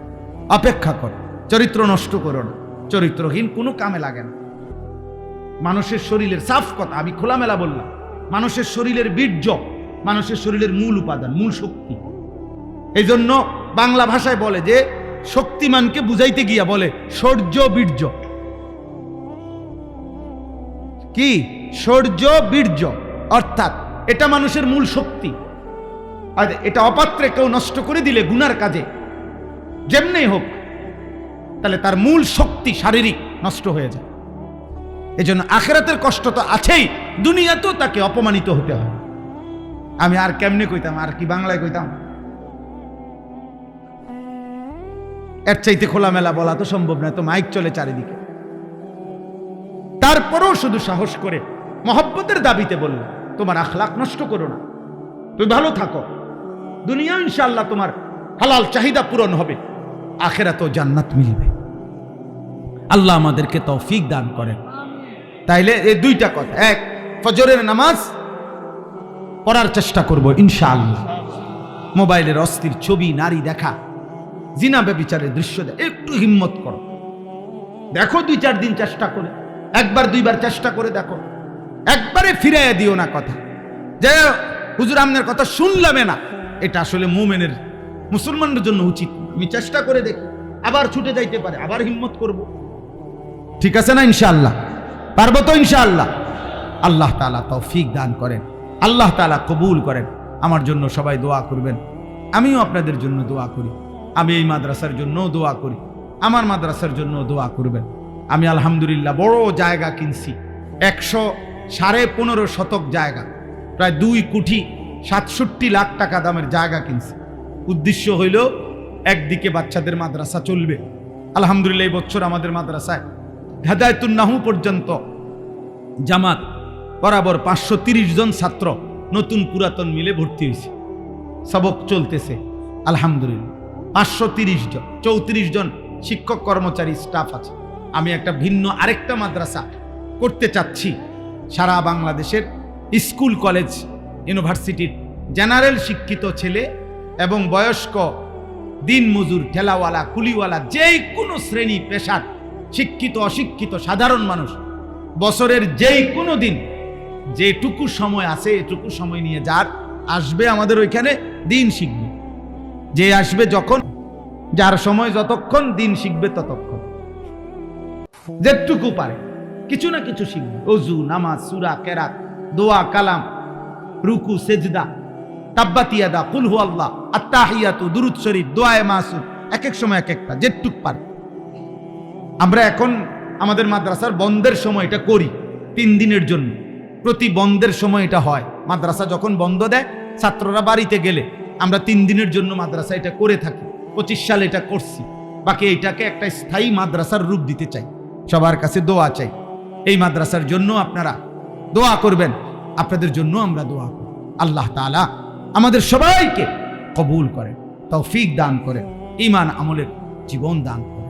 অপেক্ষা করো। চরিত্র নষ্ট করো না, চরিত্রহীন কোনো কামে লাগে না। মানুষের শরীরের সাফ কথা আমি খোলামেলা বললাম, মানুষের শরীরের বীর্য, মানুষের শরীরের মূল উপাদান, মূল শক্তি। এই জন্য বাংলা ভাষায় বলে যে শক্তিমানকে বুঝাইতে গিয়া বলে শৌর্য বীর্য। কি? শৌর্য বীর্য, অর্থাৎ এটা মানুষের মূল শক্তি। আর এটা অপাত্রে কেউ নষ্ট করে দিলে গুনার কাজে যেমনি হোক, তাহলে তার মূল শক্তি শারীরিক নষ্ট হয়ে যায়। এজন্য আখিরাতের কষ্ট তো আছেই, দুনিয়াতেও তাকে অপমানিত হতে হয়। আমি আর কেমনে কইতাম, আর কি বাংলায় কইতাম, এর চাইতে খোলামেলা বলা তো সম্ভব না, তো মাইক চলে চারিদিকে। তারপরেও শুধু সাহস করে মহব্বতের দাবিতে বলল, তোমার আখলাক নষ্ট করো না, তুমি ভালো থাকো, দুনিয়া ইনশাআল্লাহ তোমার হালাল চাহিদা পূরণ হবে, আখিরাতেও জান্নাত মিলবে। আল্লাহ আমাদেরকে তৌফিক দান করেন। তাইলে এই দুইটা কথা, এক, ফজরের নামাজ পড়ার চেষ্টা করব ইনশাআল্লাহ। মোবাইলের অস্থির ছবি, নারী দেখা, জিনা ব্যভিচারের দৃশ্য একটু হিম্মত করো, দেখো 2-4 দিন চেষ্টা করে, একবার 2বার চেষ্টা করে দেখো, একবারে ফিরাইয়া দিও না কথা যে হুজুর আপনার কথা শুনলামে না। এটা আসলে মুমিনের, মুসলমানদের জন্য উচিত। আমি চেষ্টা করে দেখি, আবার ছুটে যাইতে পারে, আবার হিম্মত করব। ঠিক আছে না? ইনশাআল্লাহ পারবো তো ইনশাআল্লাহ। আল্লাহ তাআলা তৌফিক দান করেন, আল্লাহ তাআলা কবুল করেন। আমার জন্য সবাই দোয়া করবেন, আমিও আপনাদের জন্য দোয়া করি। আমি এই মাদ্রাসার জন্য দোয়া করি, আমার মাদ্রাসার জন্য দোয়া করবেন। আমি আলহামদুলিল্লাহ বড় জায়গা কিনছি, 115.5 শতক জায়গা, প্রায় 2,67 লাখ টাকা দামের জায়গা কিনছি। উদ্দেশ্য হইল একদিকে বাচ্চাদের মাদ্রাসা চলবে। আলহামদুলিল্লাহ এই বছর আমাদের মাদ্রাসায় হেদায়েতুন নাহু পর্যন্ত জামাত বরাবর 530 জন ছাত্র নতুন পুরাতন মিলে ভর্তি হয়েছে, সবক চলতেছে আলহামদুলিল্লাহ। 530 জন, 34 জন শিক্ষক কর্মচারী স্টাফ আছে। আমি একটা ভিন্ন আরেকটা মাদ্রাসা করতে চাচ্ছি, সারা বাংলাদেশের স্কুল, কলেজ, ইউনিভার্সিটির জেনারেল শিক্ষিত ছেলে এবং বয়স্ক, দিন মজুর, ঠেলাওয়ালা, কুলিওয়ালা, যে কোনো শ্রেণী পেশার শিক্ষিত, অশিক্ষিত, সাধারণ মানুষ বছরের যেই কোনো দিন যেটুকু সময় আছে এটুকু সময় নিয়ে যার আসবে আমাদের ওইখানে দিন শিখবে। যে আসবে যখন, যার সময় যতক্ষণ, দিন শিখবে ততক্ষণ, যেটুকু পারে কিছু না কিছু শিখবে। ওযু, নামাজ, সূরা, কেরাত, দোয়া, কালাম, রুকু, সেজদা, তাব্বাত ইয়াদা, কুল হু আল্লাহ, আত্তাহিয়াতু, দুরূদ শরীফ, দোয়ায়ে মাসুদ, এক এক সময় এক একটা, যেটুক পারে। আমরা এখন আমাদের মাদ্রাসার বন্ধের সময় এটা করি 3 দিনের জন্য। প্রতি বন্ধের সময় এটা হয়। মাদ্রাসা যখন বন্ধ দেয়, ছাত্ররা বাড়িতে গেলে আমরা 3 দিনের জন্য মাদ্রাসা এটা করে থাকি। 25 সালে এটা করছি। বাকি এইটাকে একটা স্থায়ী মাদ্রাসার রূপ দিতে চাই। সবার কাছে দোয়া চাই। এই মাদ্রাসার জন্য আপনারা দোয়া করবেন, আপনাদের জন্য আমরা দোয়া করি। আল্লাহ তাআলা আমাদের সবাইকে কবুল করেন, তৌফিক দান করেন, ঈমান আমলের জীবন দান করেন।